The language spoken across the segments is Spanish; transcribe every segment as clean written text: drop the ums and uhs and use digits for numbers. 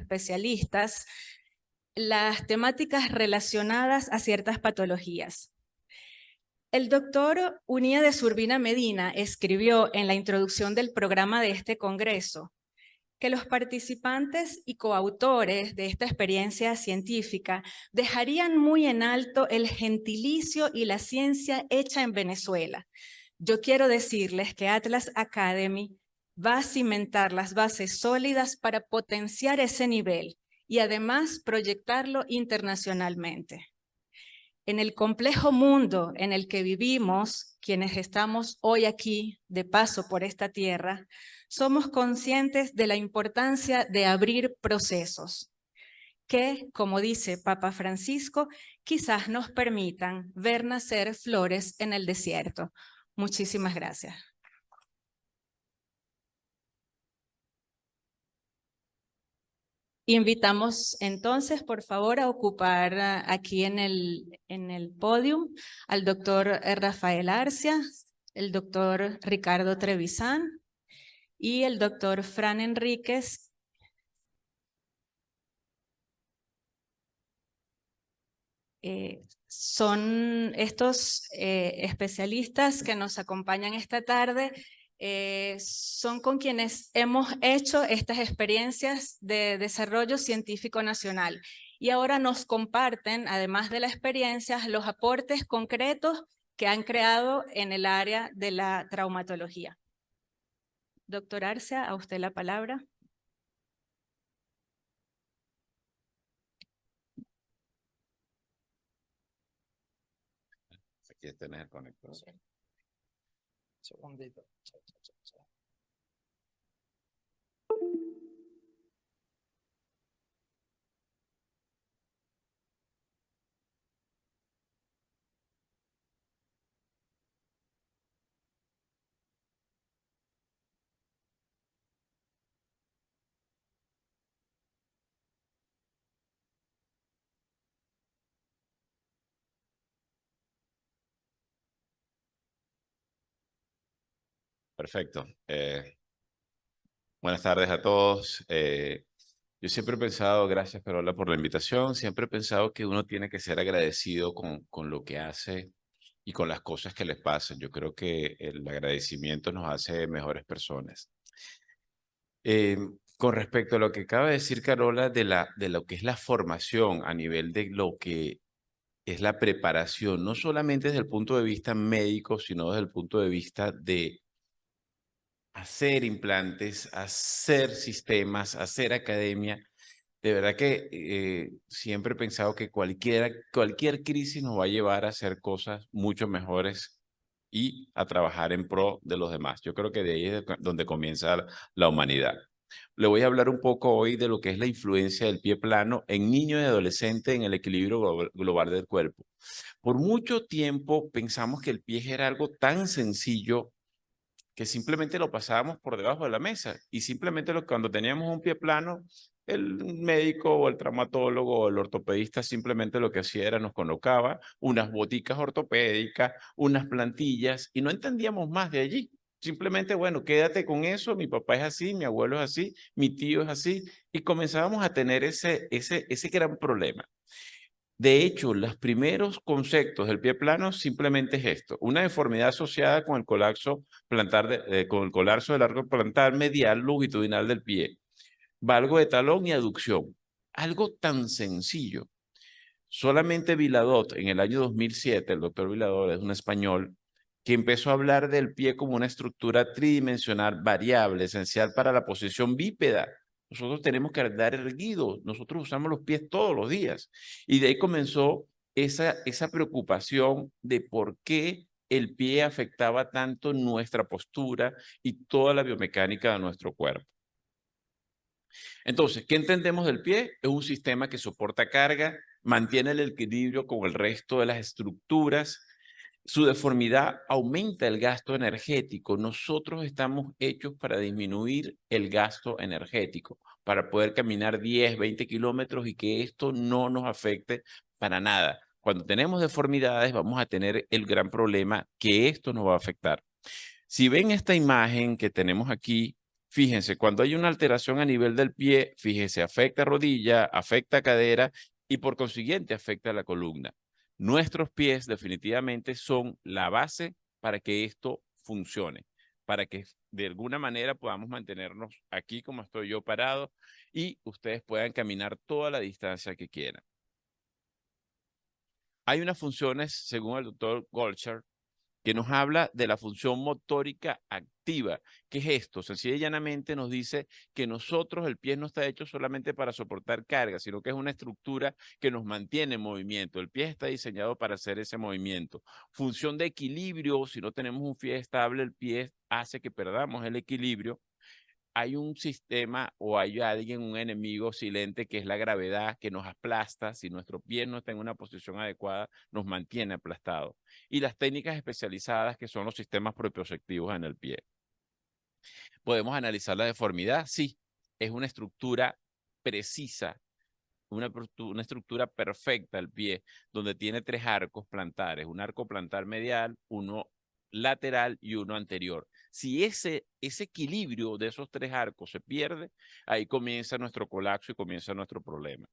especialistas las temáticas relacionadas a ciertas patologías. El doctor Uníades Urbina Medina escribió en la introducción del programa de este congreso que los participantes y coautores de esta experiencia científica dejarían muy en alto el gentilicio y la ciencia hecha en Venezuela. Yo quiero decirles que Atlas Academy va a cimentar las bases sólidas para potenciar ese nivel y además proyectarlo internacionalmente. En el complejo mundo en el que vivimos, quienes estamos hoy aquí de paso por esta tierra, somos conscientes de la importancia de abrir procesos que, como dice Papa Francisco, quizás nos permitan ver nacer flores en el desierto. Muchísimas gracias. Invitamos entonces, por favor, a ocupar aquí en el podio al doctor Rafael Arcia, el doctor Ricardo Trevisan y el doctor Fran Enríquez. Son estos especialistas que nos acompañan esta tarde, son con quienes hemos hecho estas experiencias de desarrollo científico nacional y ahora nos comparten, además de las experiencias, los aportes concretos que han creado en el área de la traumatología. Doctor Arcia, a usted la palabra. Aquí tenés el conector. Sí. Segundito. Perfecto. Buenas tardes a todos. Yo siempre he pensado, gracias Carola por la invitación, siempre he pensado que uno tiene que ser agradecido con lo que hace y con las cosas que les pasan. Yo creo que el agradecimiento nos hace mejores personas. Con respecto a lo que acaba de decir Carola de lo que es la formación a nivel de lo que es la preparación, no solamente desde el punto de vista médico, sino desde el punto de vista de hacer implantes, hacer sistemas, hacer academia. De verdad que siempre he pensado que cualquier crisis nos va a llevar a hacer cosas mucho mejores y a trabajar en pro de los demás. Yo creo que de ahí es donde comienza la humanidad. Le voy a hablar un poco hoy de lo que es la influencia del pie plano en niños y adolescentes en el equilibrio global del cuerpo. Por mucho tiempo pensamos que el pie era algo tan sencillo que simplemente lo pasábamos por debajo de la mesa y simplemente cuando teníamos un pie plano, el médico o el traumatólogo o el ortopedista simplemente lo que hacía era nos colocaba unas boticas ortopédicas, unas plantillas y no entendíamos más de allí. Simplemente, bueno, quédate con eso, mi papá es así, mi abuelo es así, mi tío es así y comenzábamos a tener ese gran problema. De hecho, los primeros conceptos del pie plano simplemente es esto, una deformidad asociada con el colapso con el colapso del arco plantar medial longitudinal del pie, valgo de talón y aducción. Algo tan sencillo. Solamente Viladot, en el año 2007, el doctor Viladot es un español que empezó a hablar del pie como una estructura tridimensional variable, esencial para la posición bípeda. Nosotros tenemos que andar erguidos, nosotros usamos los pies todos los días. Y de ahí comenzó esa preocupación de por qué el pie afectaba tanto nuestra postura y toda la biomecánica de nuestro cuerpo. Entonces, ¿qué entendemos del pie? Es un sistema que soporta carga, mantiene el equilibrio con el resto de las estructuras. Su deformidad aumenta el gasto energético. Nosotros estamos hechos para disminuir el gasto energético, para poder caminar 10, 20 kilómetros y que esto no nos afecte para nada. Cuando tenemos deformidades vamos a tener el gran problema que esto nos va a afectar. Si ven esta imagen que tenemos aquí, Fíjense, cuando hay una alteración a nivel del pie, fíjense, afecta rodilla, afecta cadera y por consiguiente afecta la columna. Nuestros pies definitivamente son la base para que esto funcione, para que de alguna manera podamos mantenernos aquí como estoy yo parado y ustedes puedan caminar toda la distancia que quieran. Hay unas funciones, según el doctor Golchar, que nos habla de la función motórica activa. ¿Qué es esto? Sencilla y llanamente nos dice que nosotros, el pie no está hecho solamente para soportar carga, sino que es una estructura que nos mantiene en movimiento. El pie está diseñado para hacer ese movimiento. Función de equilibrio, si no tenemos un pie estable, el pie hace que perdamos el equilibrio. Hay un sistema o hay alguien, un enemigo silente que es la gravedad que nos aplasta. Si nuestro pie no está en una posición adecuada, nos mantiene aplastados. Y las técnicas especializadas que son los sistemas propioceptivos en el pie. ¿Podemos analizar la deformidad? Sí, es una estructura precisa, una estructura perfecta el pie, donde tiene 3 arcos plantares, un arco plantar medial, uno lateral y uno anterior. Si ese equilibrio de esos 3 arcos se pierde, ahí comienza nuestro colapso y comienza nuestro problema.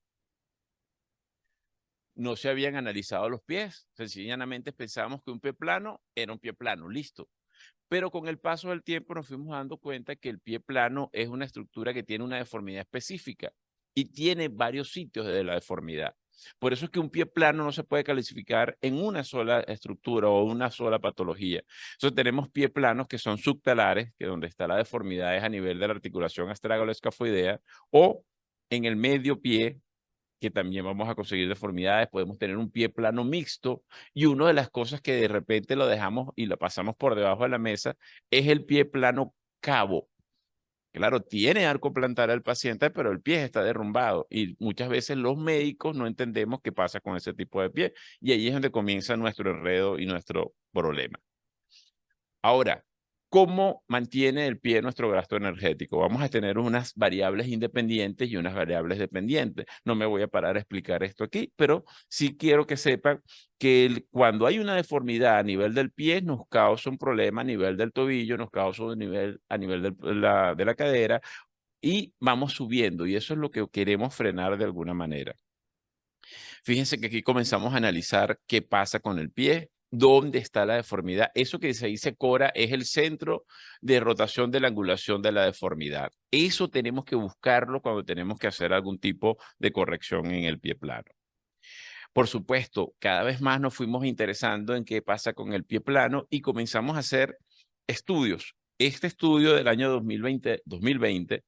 No se habían analizado los pies, sencillamente pensábamos que un pie plano era un pie plano, listo. Pero con el paso del tiempo nos fuimos dando cuenta que el pie plano es una estructura que tiene una deformidad específica y tiene varios sitios de la deformidad. Por eso es que un pie plano no se puede clasificar en una sola estructura o una sola patología. Entonces tenemos pies planos que son subtalares, que donde está la deformidad es a nivel de la articulación astragalo-escafoidea, o en el medio pie, que también vamos a conseguir deformidades. Podemos tener un pie plano mixto y una de las cosas que de repente lo dejamos y lo pasamos por debajo de la mesa es el pie plano cabo. Claro, tiene arco plantar el paciente, pero el pie está derrumbado y muchas veces los médicos no entendemos qué pasa con ese tipo de pie y ahí es donde comienza nuestro enredo y nuestro problema. Ahora, ¿cómo mantiene el pie nuestro gasto energético? Vamos a tener unas variables independientes y unas variables dependientes. No me voy a parar a explicar esto aquí, pero sí quiero que sepan que cuando hay una deformidad a nivel del pie, nos causa un problema a nivel del tobillo, nos causa un nivel a nivel de la cadera y vamos subiendo y eso es lo que queremos frenar de alguna manera. Fíjense que aquí comenzamos a analizar qué pasa con el pie, dónde está la deformidad. Eso que se dice Cora es el centro de rotación de la angulación de la deformidad. Eso tenemos que buscarlo cuando tenemos que hacer algún tipo de corrección en el pie plano. Por supuesto, cada vez más nos fuimos interesando en qué pasa con el pie plano y comenzamos a hacer estudios. Este estudio del año 2020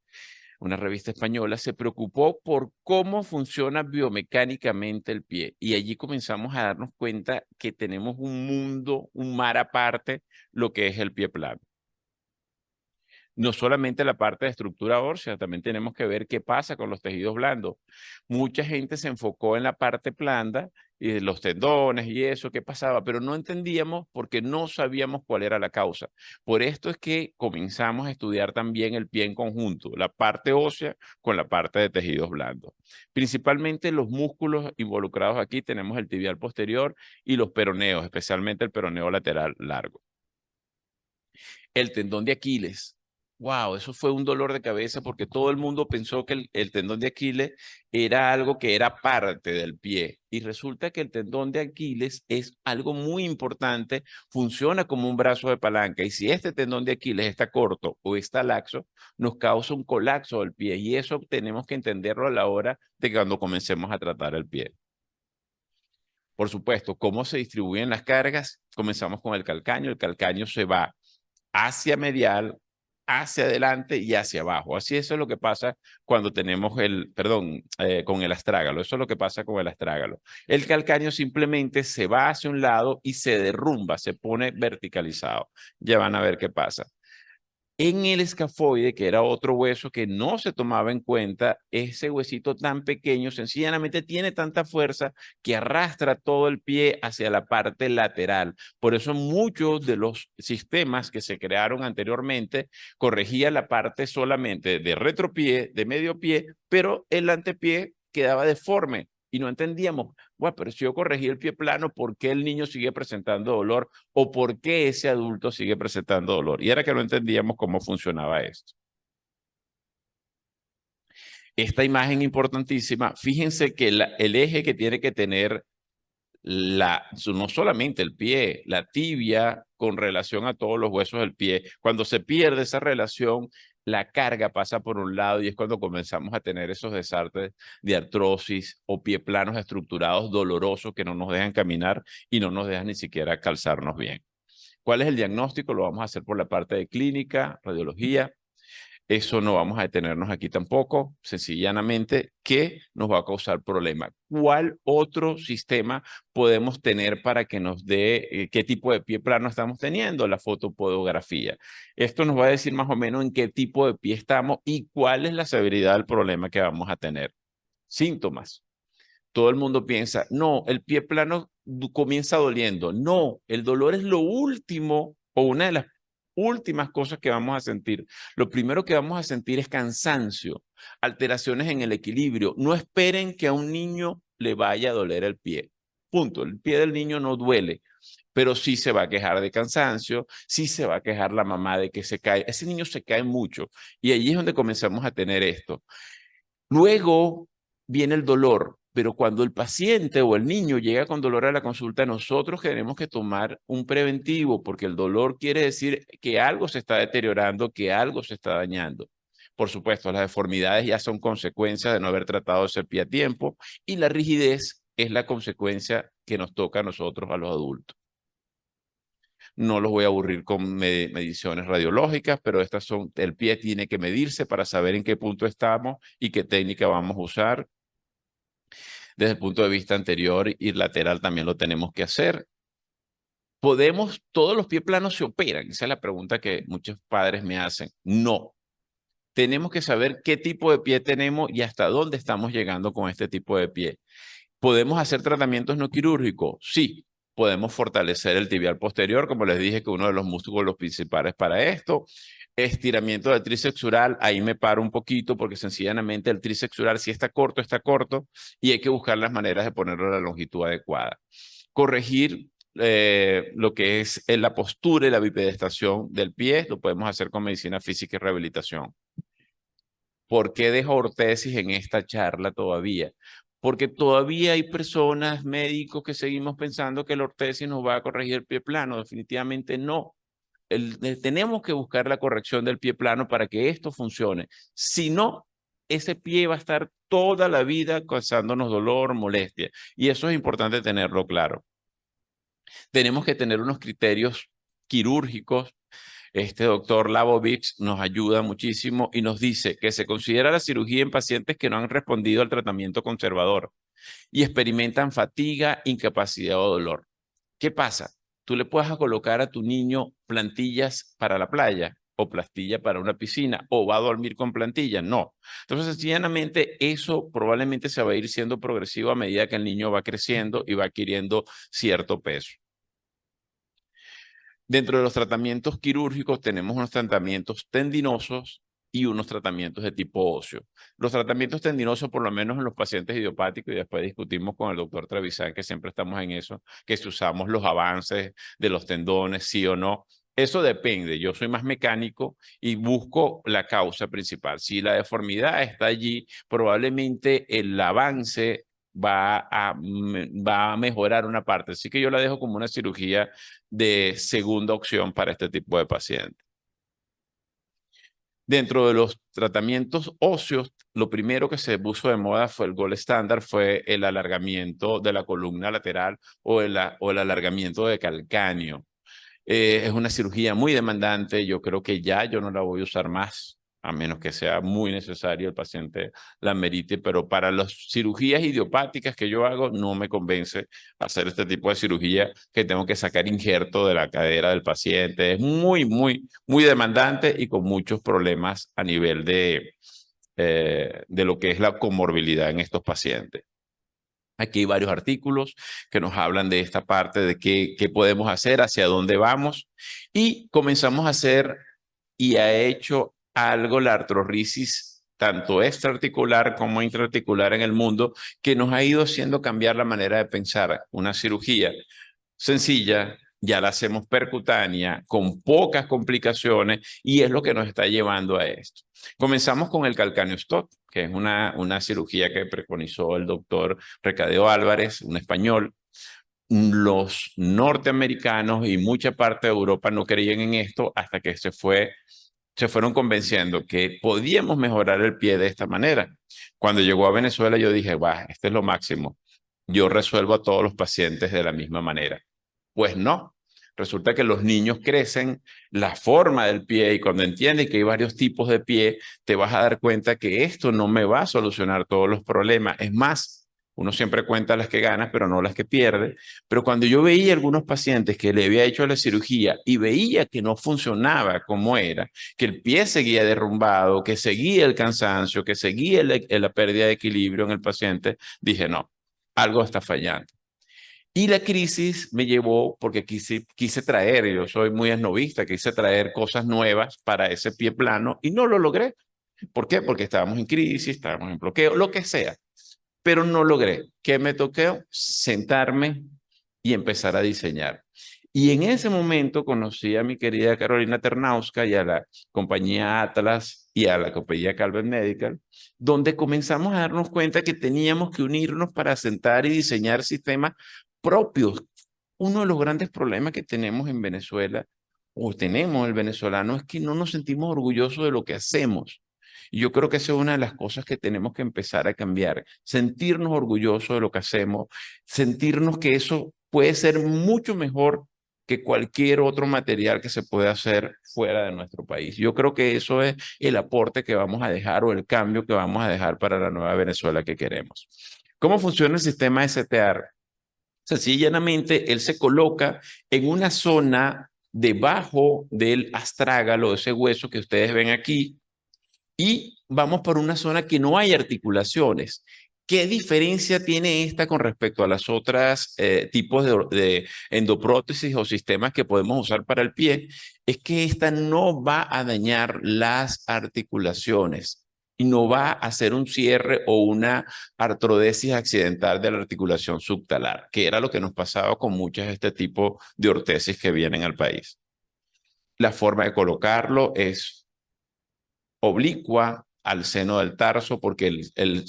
una revista española, se preocupó por cómo funciona biomecánicamente el pie. Y allí comenzamos a darnos cuenta que tenemos un mundo, un mar aparte, lo que es el pie plano. No solamente la parte de estructura ósea, también tenemos que ver qué pasa con los tejidos blandos. Mucha gente se enfocó en la parte blanda y los tendones y eso, qué pasaba, pero no entendíamos porque no sabíamos cuál era la causa. Por esto es que comenzamos a estudiar también el pie en conjunto, la parte ósea con la parte de tejidos blandos. Principalmente los músculos involucrados aquí tenemos el tibial posterior y los peroneos, especialmente el peroneo lateral largo. El tendón de Aquiles. Wow, eso fue un dolor de cabeza porque todo el mundo pensó que el tendón de Aquiles era algo que era parte del pie. Y resulta que el tendón de Aquiles es algo muy importante, funciona como un brazo de palanca. Y si este tendón de Aquiles está corto o está laxo, nos causa un colapso del pie. Y eso tenemos que entenderlo a la hora de cuando comencemos a tratar el pie. Por supuesto, ¿cómo se distribuyen las cargas? Comenzamos con el calcáneo. El calcáneo se va hacia medial, hacia adelante y hacia abajo. Así eso es lo que pasa cuando tenemos con el astrágalo. Eso es lo que pasa con el astrágalo. El calcáneo simplemente se va hacia un lado y se derrumba, se pone verticalizado. Ya van a ver qué pasa. En el escafoide, que era otro hueso que no se tomaba en cuenta, ese huesito tan pequeño sencillamente tiene tanta fuerza que arrastra todo el pie hacia la parte lateral. Por eso muchos de los sistemas que se crearon anteriormente corregían la parte solamente de retropié, de medio pie, pero el antepié quedaba deforme. Y no entendíamos, bueno, pero si yo corregí el pie plano, ¿por qué el niño sigue presentando dolor? ¿O por qué ese adulto sigue presentando dolor? Y era que no entendíamos cómo funcionaba esto. Esta imagen importantísima, fíjense que el eje que tiene que tener no solamente el pie, la tibia con relación a todos los huesos del pie. Cuando se pierde esa relación, la carga pasa por un lado y es cuando comenzamos a tener esos desastres de artrosis o pie planos estructurados dolorosos que no nos dejan caminar y no nos dejan ni siquiera calzarnos bien. ¿Cuál es el diagnóstico? Lo vamos a hacer por la parte de clínica, radiología. Eso no vamos a detenernos aquí tampoco, sencillamente, ¿qué nos va a causar problema? ¿Cuál otro sistema podemos tener para que nos dé qué tipo de pie plano estamos teniendo? La fotopodografía. Esto nos va a decir más o menos en qué tipo de pie estamos y cuál es la severidad del problema que vamos a tener. Síntomas. Todo el mundo piensa, no, el pie plano comienza doliendo. No, el dolor es lo último o una de las últimas cosas que vamos a sentir. Lo primero que vamos a sentir es cansancio, alteraciones en el equilibrio. No esperen que a un niño le vaya a doler el pie. Punto. El pie del niño no duele, pero sí se va a quejar de cansancio, sí se va a quejar la mamá de que se cae. Ese niño se cae mucho y allí es donde comenzamos a tener esto. Luego viene el dolor, pero cuando el paciente o el niño llega con dolor a la consulta, nosotros tenemos que tomar un preventivo, porque el dolor quiere decir que algo se está deteriorando, que algo se está dañando. Por supuesto, las deformidades ya son consecuencias de no haber tratado ese pie a tiempo y la rigidez es la consecuencia que nos toca a nosotros, a los adultos. No los voy a aburrir con mediciones radiológicas, pero estas son, el pie tiene que medirse para saber en qué punto estamos y qué técnica vamos a usar. Desde el punto de vista anterior y lateral también lo tenemos que hacer. ¿Todos los pies planos se operan? Esa es la pregunta que muchos padres me hacen. No. Tenemos que saber qué tipo de pie tenemos y hasta dónde estamos llegando con este tipo de pie. ¿Podemos hacer tratamientos no quirúrgicos? Sí. Podemos fortalecer el tibial posterior, como les dije, que uno de los músculos principales para esto. Estiramiento del tríceps sural, ahí me paro un poquito porque sencillamente el tríceps sural si está corto y hay que buscar las maneras de ponerlo a la longitud adecuada. Corregir lo que es la postura y la bipedestación del pie, lo podemos hacer con medicina física y rehabilitación. ¿Por qué dejo ortesis en esta charla todavía? Porque todavía hay personas, médicos, que seguimos pensando que la ortesis nos va a corregir el pie plano. Definitivamente no. Tenemos que buscar la corrección del pie plano para que esto funcione. Si no, ese pie va a estar toda la vida causándonos dolor, molestia. Y eso es importante tenerlo claro. Tenemos que tener unos criterios quirúrgicos. Este doctor Labovitz nos ayuda muchísimo y nos dice que se considera la cirugía en pacientes que no han respondido al tratamiento conservador y experimentan fatiga, incapacidad o dolor. ¿Qué pasa? Tú le puedes colocar a tu niño plantillas para la playa o plastilla para una piscina o va a dormir con plantillas. No. Entonces, sencillamente, eso probablemente se va a ir siendo progresivo a medida que el niño va creciendo y va adquiriendo cierto peso. Dentro de los tratamientos quirúrgicos tenemos unos tratamientos tendinosos y unos tratamientos de tipo óseo. Los tratamientos tendinosos, por lo menos en los pacientes idiopáticos, y después discutimos con el doctor Trevisan, que siempre estamos en eso, que si usamos los avances de los tendones, sí o no. Eso depende. Yo soy más mecánico y busco la causa principal. Si la deformidad está allí, probablemente el avance va a mejorar una parte. Así que yo la dejo como una cirugía de segunda opción para este tipo de pacientes. Dentro de los tratamientos óseos, lo primero que se puso de moda fue el gold standard, fue el alargamiento de la columna lateral o el alargamiento de calcáneo. Es una cirugía muy demandante, yo creo que ya yo no la voy a usar más, a menos que sea muy necesario el paciente la amerite, pero para las cirugías idiopáticas que yo hago no me convence hacer este tipo de cirugía que tengo que sacar injerto de la cadera del paciente. Es muy demandante y con muchos problemas a nivel de lo que es la comorbilidad en estos pacientes. Aquí hay varios artículos que nos hablan de esta parte de qué podemos hacer, hacia dónde vamos. Y comenzamos a hacer y ha hecho algo la artrorisis, tanto extraarticular como intraarticular en el mundo, que nos ha ido haciendo cambiar la manera de pensar. Una cirugía sencilla ya la hacemos percutánea, con pocas complicaciones, y es lo que nos está llevando a esto. Comenzamos con el calcáneo Stott, que es una cirugía que preconizó el doctor Recadeo Álvarez, un español. Los norteamericanos y mucha parte de Europa no creían en esto hasta que se fueron convenciendo que podíamos mejorar el pie de esta manera. Cuando llegó a Venezuela yo dije, este es lo máximo. Yo resuelvo a todos los pacientes de la misma manera. Pues no. Resulta que los niños crecen, la forma del pie, y cuando entienden que hay varios tipos de pie, te vas a dar cuenta que esto no me va a solucionar todos los problemas. Es más, uno siempre cuenta las que gana, pero no las que pierde. Pero cuando yo veía algunos pacientes que le había hecho la cirugía y veía que no funcionaba como era, que el pie seguía derrumbado, que seguía el cansancio, que seguía la pérdida de equilibrio en el paciente, dije, no, algo está fallando. Y la crisis me llevó, porque quise traer, yo soy muy esnovista, quise traer cosas nuevas para ese pie plano y no lo logré. ¿Por qué? Porque estábamos en crisis, estábamos en bloqueo, lo que sea. Pero no logré. ¿Qué me tocó? Sentarme y empezar a diseñar. Y en ese momento conocí a mi querida Carolina Ternauska y a la compañía Atlas y a la compañía Calvin Medical, donde comenzamos a darnos cuenta que teníamos que unirnos para sentar y diseñar sistemas propios. Uno de los grandes problemas que tenemos en Venezuela, o tenemos el venezolano, es que no nos sentimos orgullosos de lo que hacemos. Y yo creo que esa es una de las cosas que tenemos que empezar a cambiar, sentirnos orgullosos de lo que hacemos, sentirnos que eso puede ser mucho mejor que cualquier otro material que se pueda hacer fuera de nuestro país. Yo creo que eso es el aporte que vamos a dejar o el cambio que vamos a dejar para la nueva Venezuela que queremos. ¿Cómo funciona el sistema STAR? Sencillamente, él se coloca en una zona debajo del astrágalo, ese hueso que ustedes ven aquí, y vamos por una zona que no hay articulaciones. ¿Qué diferencia tiene esta con respecto a las otras tipos de endoprótesis o sistemas que podemos usar para el pie? Es que esta no va a dañar las articulaciones y no va a hacer un cierre o una artrodesis accidental de la articulación subtalar, que era lo que nos pasaba con muchas de este tipo de ortesis que vienen al país. La forma de colocarlo es oblicua al seno del tarso, porque el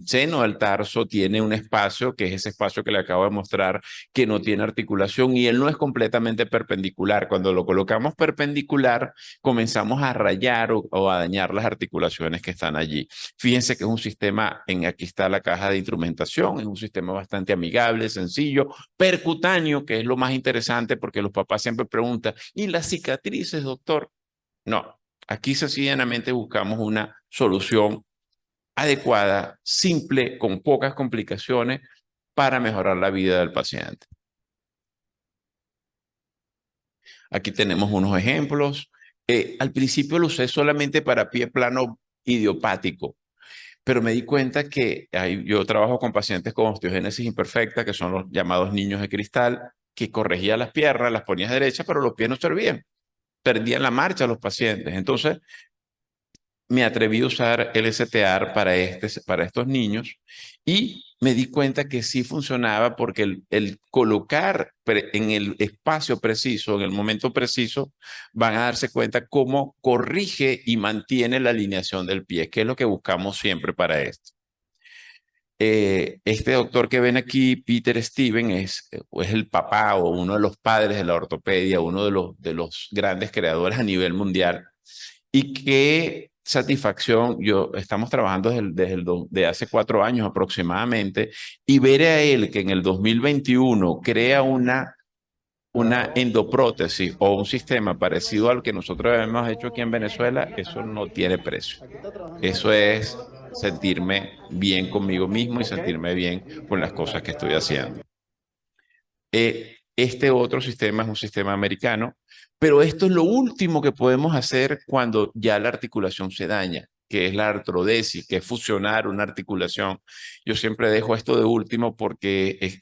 seno del tarso tiene un espacio, que es ese espacio que le acabo de mostrar, que no tiene articulación, y él no es completamente perpendicular. Cuando lo colocamos perpendicular, comenzamos a rayar o a dañar las articulaciones que están allí. Fíjense que es un sistema, aquí está la caja de instrumentación, es un sistema bastante amigable, sencillo, percutáneo, que es lo más interesante, porque los papás siempre preguntan, ¿y las cicatrices, doctor? No. Aquí sencillamente buscamos una solución adecuada, simple, con pocas complicaciones para mejorar la vida del paciente. Aquí tenemos unos ejemplos. Al principio lo usé solamente para pie plano idiopático, pero me di cuenta que yo trabajo con pacientes con osteogénesis imperfecta, que son los llamados niños de cristal, que corregía las piernas, las ponías derechas, pero los pies no servían. Perdían la marcha los pacientes. Entonces, me atreví a usar el STAR para estos niños y me di cuenta que sí funcionaba, porque el colocar en el espacio preciso, en el momento preciso, van a darse cuenta cómo corrige y mantiene la alineación del pie, que es lo que buscamos siempre para esto. Este doctor que ven aquí, Peter Steven, es el papá o uno de los padres de la ortopedia, uno de los grandes creadores a nivel mundial. Y qué satisfacción, estamos trabajando desde hace 4 años aproximadamente, y ver a él que en el 2021 crea una endoprótesis o un sistema parecido al que nosotros hemos hecho aquí en Venezuela, eso no tiene precio. Eso es sentirme bien conmigo mismo y sentirme bien con las cosas que estoy haciendo. Este otro sistema es un sistema americano, pero esto es lo último que podemos hacer cuando ya la articulación se daña, que es la artrodesis, que es fusionar una articulación. Yo siempre dejo esto de último porque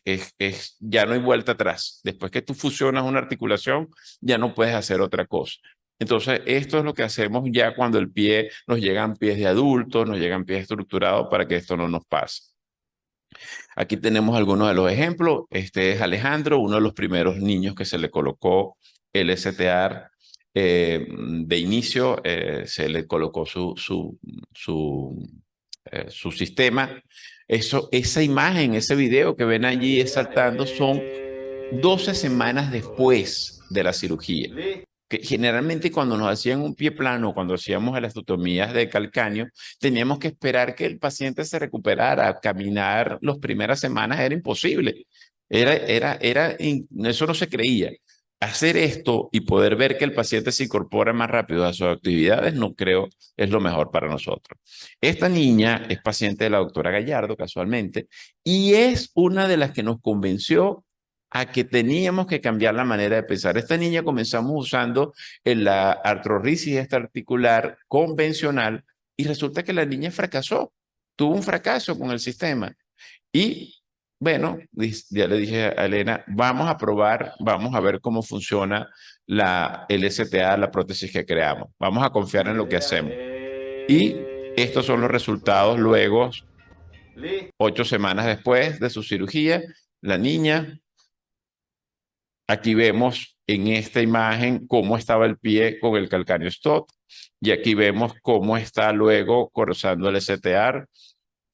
ya no hay vuelta atrás. Después que tú fusionas una articulación, ya no puedes hacer otra cosa. Entonces, esto es lo que hacemos ya cuando el pie, nos llegan pies de adultos, nos llegan pies estructurados, para que esto no nos pase. Aquí tenemos algunos de los ejemplos. Este es Alejandro, uno de los primeros niños que se le colocó el STAR de inicio, se le colocó su sistema. Esa imagen, ese video que ven allí saltando son 12 semanas después de la cirugía. Que generalmente cuando nos hacían un pie plano, cuando hacíamos las estotomías de calcáneo, teníamos que esperar que el paciente se recuperara. Caminar las primeras semanas era imposible. Eso no se creía. Hacer esto y poder ver que el paciente se incorpora más rápido a sus actividades, no creo es lo mejor para nosotros. Esta niña es paciente de la doctora Gallardo, casualmente, y es una de las que nos convenció a que teníamos que cambiar la manera de pensar. Esta niña comenzamos usando la artrorrisis articular convencional y resulta que la niña fracasó, tuvo un fracaso con el sistema. Y bueno, ya le dije a Elena, vamos a probar, vamos a ver cómo funciona el STA, la prótesis que creamos. Vamos a confiar en lo que hacemos. Y estos son los resultados luego, 8 semanas después de su cirugía. La niña, aquí vemos en esta imagen cómo estaba el pie con el calcáneo stop. Y aquí vemos cómo está luego cruzando el STR.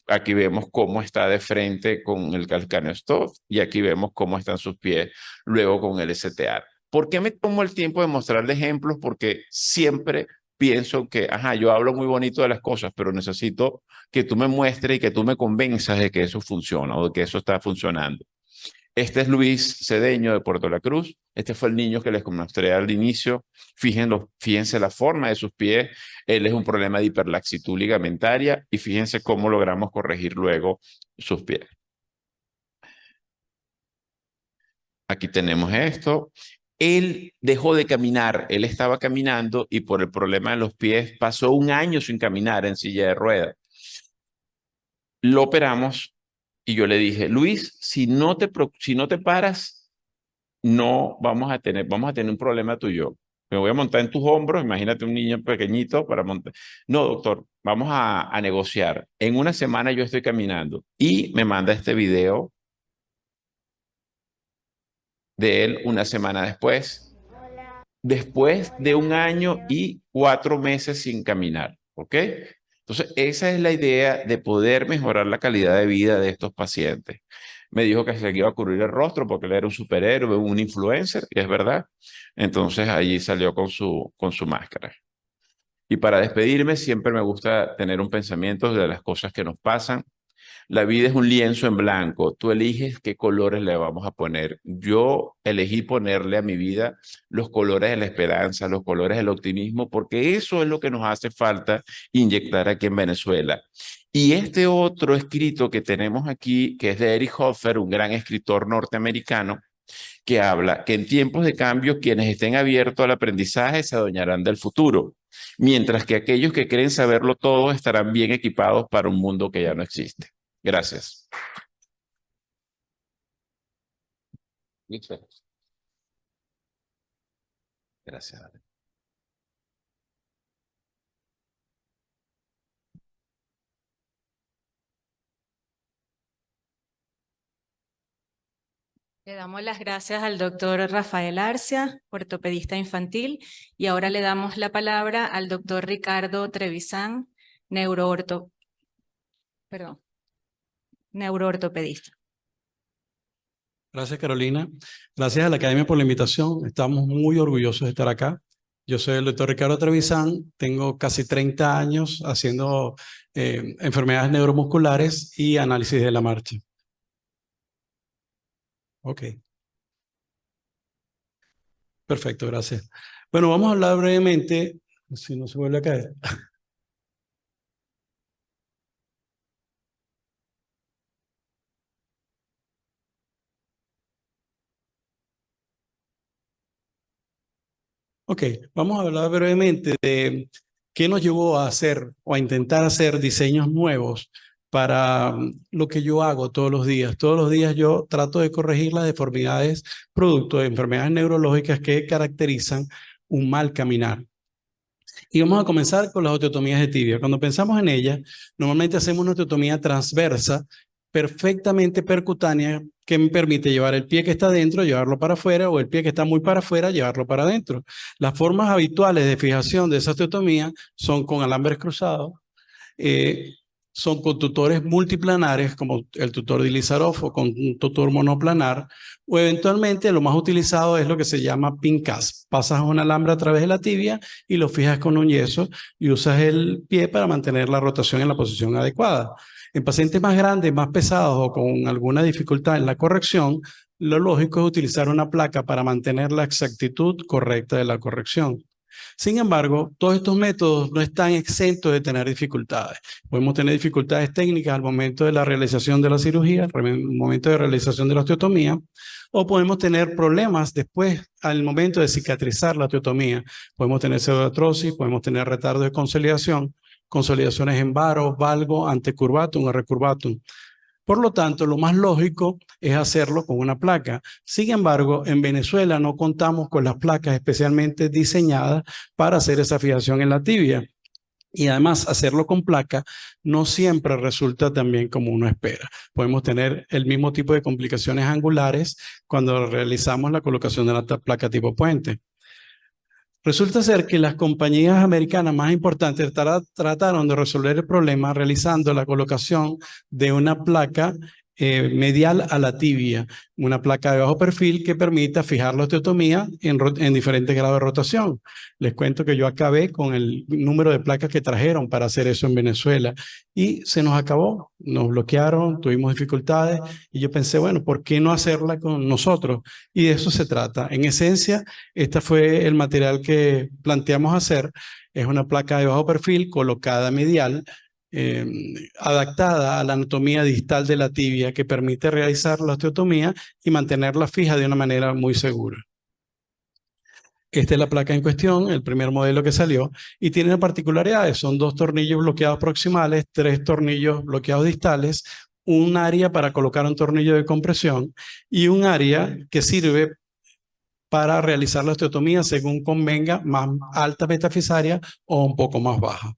Aquí vemos cómo está de frente con el calcáneo stop. Y aquí vemos cómo están sus pies luego con el STR. ¿Por qué me tomo el tiempo de mostrarle ejemplos? Porque siempre pienso que, yo hablo muy bonito de las cosas, pero necesito que tú me muestres y que tú me convenzas de que eso funciona o de que eso está funcionando. Este es Luis Cedeño de Puerto La Cruz. Este fue el niño que les mostré al inicio. Fíjense la forma de sus pies. Él es un problema de hiperlaxitud ligamentaria y fíjense cómo logramos corregir luego sus pies. Aquí tenemos esto. Él dejó de caminar. Él estaba caminando y por el problema de los pies pasó un año sin caminar en silla de ruedas. Lo operamos y yo le dije, Luis, si no te paras, no vamos a tener un problema tuyo. Me voy a montar en tus hombros, imagínate un niño pequeñito para montar. No, doctor, vamos a negociar. En una semana yo estoy caminando y me manda este video de él una semana después de un año y 4 meses sin caminar, ¿ok? Entonces, esa es la idea de poder mejorar la calidad de vida de estos pacientes. Me dijo que se le iba a cubrir el rostro porque él era un superhéroe, un influencer, y es verdad. Entonces, allí salió con su máscara. Y para despedirme, siempre me gusta tener un pensamiento de las cosas que nos pasan. La vida es un lienzo en blanco. Tú eliges qué colores le vamos a poner. Yo elegí ponerle a mi vida los colores de la esperanza, los colores del optimismo, porque eso es lo que nos hace falta inyectar aquí en Venezuela. Y este otro escrito que tenemos aquí, que es de Eric Hoffer, un gran escritor norteamericano, que habla que en tiempos de cambio quienes estén abiertos al aprendizaje se adueñarán del futuro, mientras que aquellos que creen saberlo todo estarán bien equipados para un mundo que ya no existe. Gracias. Gracias. Le damos las gracias al doctor Rafael Arcia, ortopedista infantil, y ahora le damos la palabra al doctor Ricardo Trevisan, neuroortopedista. Gracias, Carolina. Gracias a la Academia por la invitación. Estamos muy orgullosos de estar acá. Yo soy el doctor Ricardo Trevisan, tengo casi 30 años haciendo enfermedades neuromusculares y análisis de la marcha. Ok. Perfecto, gracias. Bueno, vamos a hablar brevemente, si no se vuelve a caer. Ok, vamos a hablar brevemente de qué nos llevó a hacer o a intentar hacer diseños nuevos para lo que yo hago todos los días. Todos los días yo trato de corregir las deformidades producto de enfermedades neurológicas que caracterizan un mal caminar. Y vamos a comenzar con las osteotomías de tibia. Cuando pensamos en ellas, normalmente hacemos una osteotomía transversa perfectamente percutánea que me permite llevar el pie que está adentro, llevarlo para afuera, o el pie que está muy para afuera, llevarlo para adentro. Las formas habituales de fijación de esa osteotomía son con alambres cruzados, son con tutores multiplanares, como el tutor de Ilizarov o con un tutor monoplanar, o eventualmente lo más utilizado es lo que se llama pin cast. Pasas un alambre a través de la tibia y lo fijas con un yeso y usas el pie para mantener la rotación en la posición adecuada. En pacientes más grandes, más pesados o con alguna dificultad en la corrección, lo lógico es utilizar una placa para mantener la exactitud correcta de la corrección. Sin embargo, todos estos métodos no están exentos de tener dificultades. Podemos tener dificultades técnicas al momento de la realización de la cirugía, al momento de realización de la osteotomía, o podemos tener problemas después al momento de cicatrizar la osteotomía. Podemos tener pseudoartrosis, podemos tener retardo de consolidación, consolidaciones en varo, valgo, antecurvatum o recurvatum. Por lo tanto, lo más lógico es hacerlo con una placa. Sin embargo, en Venezuela no contamos con las placas especialmente diseñadas para hacer esa fijación en la tibia. Y además, hacerlo con placa no siempre resulta tan bien como uno espera. Podemos tener el mismo tipo de complicaciones angulares cuando realizamos la colocación de la placa tipo puente. Resulta ser que las compañías americanas más importantes trataron de resolver el problema realizando la colocación de una placa medial a la tibia, una placa de bajo perfil que permita fijar la osteotomía en diferentes grados de rotación. Les cuento que yo acabé con el número de placas que trajeron para hacer eso en Venezuela y se nos acabó, nos bloquearon, tuvimos dificultades y yo pensé, bueno, ¿por qué no hacerla con nosotros? Y de eso se trata. En esencia, este fue el material que planteamos hacer. Es una placa de bajo perfil colocada medial, adaptada a la anatomía distal de la tibia que permite realizar la osteotomía y mantenerla fija de una manera muy segura. Esta es la placa en cuestión, el primer modelo que salió, y tiene particularidades. Son 2 tornillos bloqueados proximales, 3 tornillos bloqueados distales, un área para colocar un tornillo de compresión y un área que sirve para realizar la osteotomía según convenga, más alta metafisaria o un poco más baja.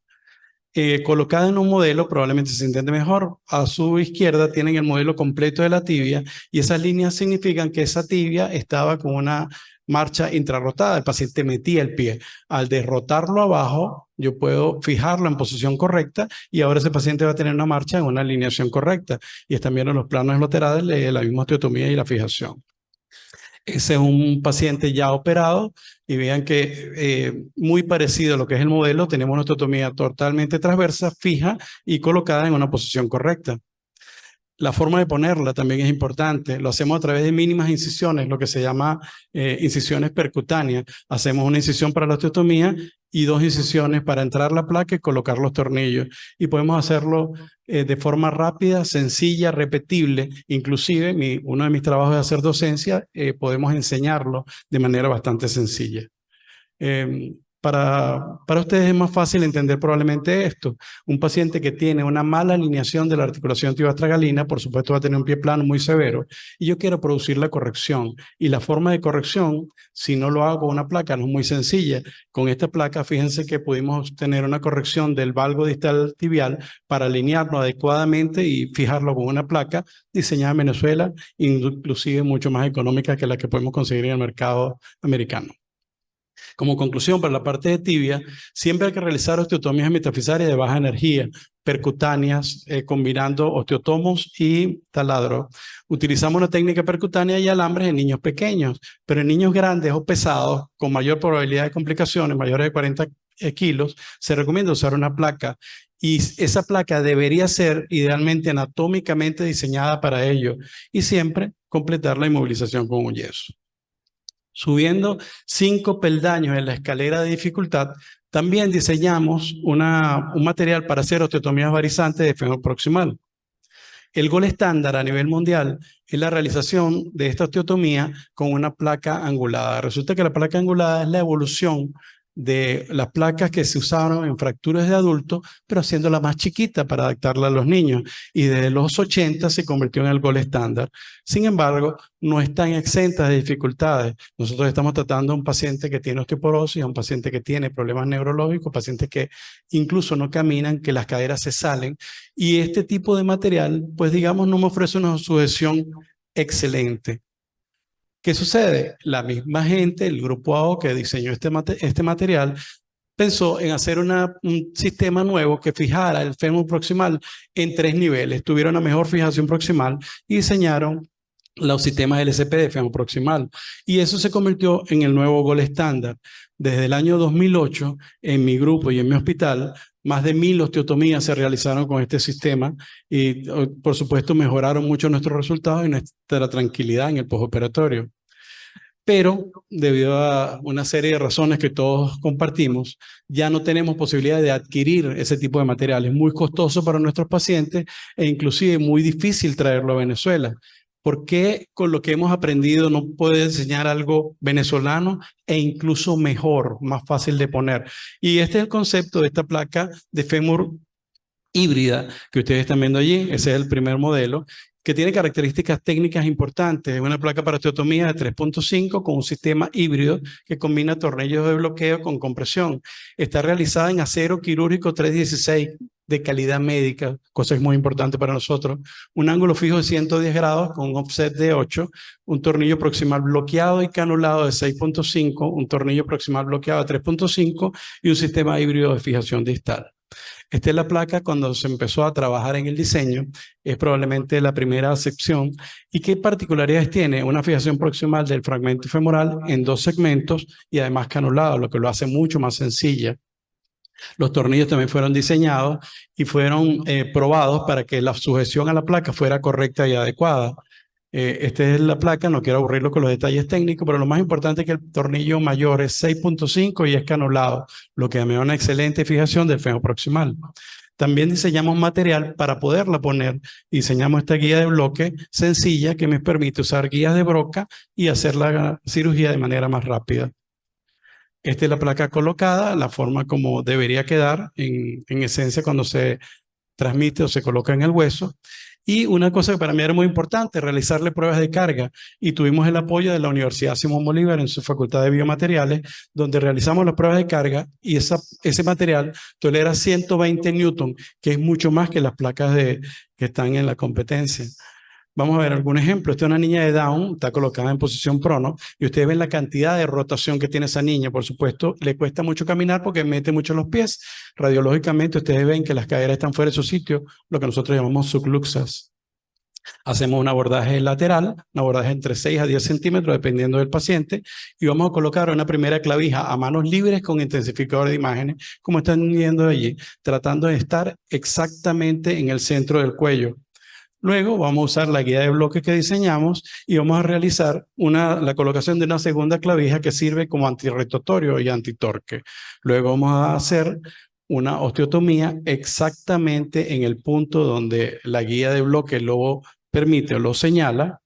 Colocada en un modelo, probablemente se entiende mejor. A su izquierda tienen el modelo completo de la tibia y esas líneas significan que esa tibia estaba con una marcha intrarrotada. El paciente metía el pie. Al derrotarlo abajo, yo puedo fijarlo en posición correcta y ahora ese paciente va a tener una marcha en una alineación correcta. Y están viendo los planos laterales de la misma osteotomía y la fijación. Ese es un paciente ya operado y vean que muy parecido a lo que es el modelo, tenemos una osteotomía totalmente transversa, fija y colocada en una posición correcta. La forma de ponerla también es importante. Lo hacemos a través de mínimas incisiones, lo que se llama incisiones percutáneas. Hacemos una incisión para la osteotomía y 2 incisiones para entrar la placa y colocar los tornillos. Y podemos hacerlo de forma rápida, sencilla, repetible. Inclusive, uno de mis trabajos de hacer docencia, podemos enseñarlo de manera bastante sencilla. Para ustedes es más fácil entender probablemente esto. Un paciente que tiene una mala alineación de la articulación tibioastragalina, por supuesto va a tener un pie plano muy severo, y yo quiero producir la corrección. Y la forma de corrección, si no lo hago con una placa, no es muy sencilla. Con esta placa, fíjense que pudimos tener una corrección del valgo distal tibial para alinearlo adecuadamente y fijarlo con una placa diseñada en Venezuela, inclusive mucho más económica que la que podemos conseguir en el mercado americano. Como conclusión, para la parte de tibia, siempre hay que realizar osteotomías metafisarias de baja energía, percutáneas, combinando osteotomos y taladro. Utilizamos una técnica percutánea y alambres en niños pequeños, pero en niños grandes o pesados, con mayor probabilidad de complicaciones, mayores de 40 kilos, se recomienda usar una placa. Y esa placa debería ser idealmente anatómicamente diseñada para ello y siempre completar la inmovilización con un yeso. Subiendo 5 peldaños en la escalera de dificultad, también diseñamos un material para hacer osteotomías varizantes de fémur proximal. El gol estándar a nivel mundial es la realización de esta osteotomía con una placa angulada. Resulta que la placa angulada es la evolución de las placas que se usaron en fracturas de adultos, pero haciéndola más chiquita para adaptarla a los niños. Y desde los 80 se convirtió en el gold estándar. Sin embargo, no están exentas de dificultades. Nosotros estamos tratando a un paciente que tiene osteoporosis, a un paciente que tiene problemas neurológicos, pacientes que incluso no caminan, que las caderas se salen. Y este tipo de material, pues digamos, no me ofrece una sujeción excelente. ¿Qué sucede? La misma gente, el grupo AO que diseñó este material, pensó en hacer un sistema nuevo que fijara el fémur proximal en 3 niveles. Tuvieron una mejor fijación proximal y diseñaron los sistemas LSP de fémur proximal. Y eso se convirtió en el nuevo gold estándar. Desde el año 2008, en mi grupo y en mi hospital, más de 1000 osteotomías se realizaron con este sistema y, por supuesto, mejoraron mucho nuestros resultados y nuestra tranquilidad en el postoperatorio. Pero, debido a una serie de razones que todos compartimos, ya no tenemos posibilidad de adquirir ese tipo de material. Es muy costoso para nuestros pacientes e inclusive muy difícil traerlo a Venezuela. ¿Por qué con lo que hemos aprendido no puede enseñar algo venezolano e incluso mejor, más fácil de poner? Y este es el concepto de esta placa de fémur híbrida que ustedes están viendo allí. Ese es el primer modelo, que tiene características técnicas importantes. Es una placa para osteotomía de 3.5 con un sistema híbrido que combina tornillos de bloqueo con compresión. Está realizada en acero quirúrgico 316 de calidad médica, cosa que es muy importante para nosotros. Un ángulo fijo de 110 grados con un offset de 8, un tornillo proximal bloqueado y canulado de 6.5, un tornillo proximal bloqueado de 3.5 y un sistema híbrido de fijación distal. Esta es la placa cuando se empezó a trabajar en el diseño, es probablemente la primera acepción. ¿Y qué particularidades tiene? Una fijación proximal del fragmento femoral en 2 segmentos y además canulado, lo que lo hace mucho más sencilla. Los tornillos también fueron diseñados y fueron probados para que la sujeción a la placa fuera correcta y adecuada. Esta es la placa, no quiero aburrirlo con los detalles técnicos, pero lo más importante es que el tornillo mayor es 6.5 y es canulado, lo que me da una excelente fijación del fémur proximal. También diseñamos material para poderla poner. Diseñamos esta guía de bloque sencilla que me permite usar guías de broca y hacer la cirugía de manera más rápida. Esta es la placa colocada, la forma como debería quedar en esencia cuando se transmite o se coloca en el hueso. Y una cosa que para mí era muy importante, realizarle pruebas de carga. Y tuvimos el apoyo de la Universidad Simón Bolívar en su Facultad de Biomateriales, donde realizamos las pruebas de carga y ese material tolera 120 newton, que es mucho más que las placas que están en la competencia. Vamos a ver algún ejemplo. Esta es una niña de Down, está colocada en posición prono, y ustedes ven la cantidad de rotación que tiene esa niña. Por supuesto, le cuesta mucho caminar porque mete mucho los pies. Radiológicamente, ustedes ven que las caderas están fuera de su sitio, lo que nosotros llamamos subluxas. Hacemos un abordaje lateral, un abordaje entre 6 a 10 centímetros, dependiendo del paciente, y vamos a colocar una primera clavija a manos libres con intensificador de imágenes, como están viendo allí, tratando de estar exactamente en el centro del cuello. Luego vamos a usar la guía de bloque que diseñamos y vamos a realizar la colocación de una segunda clavija que sirve como antirrotatorio y antitorque. Luego vamos a hacer una osteotomía exactamente en el punto donde la guía de bloque lo permite o lo señala.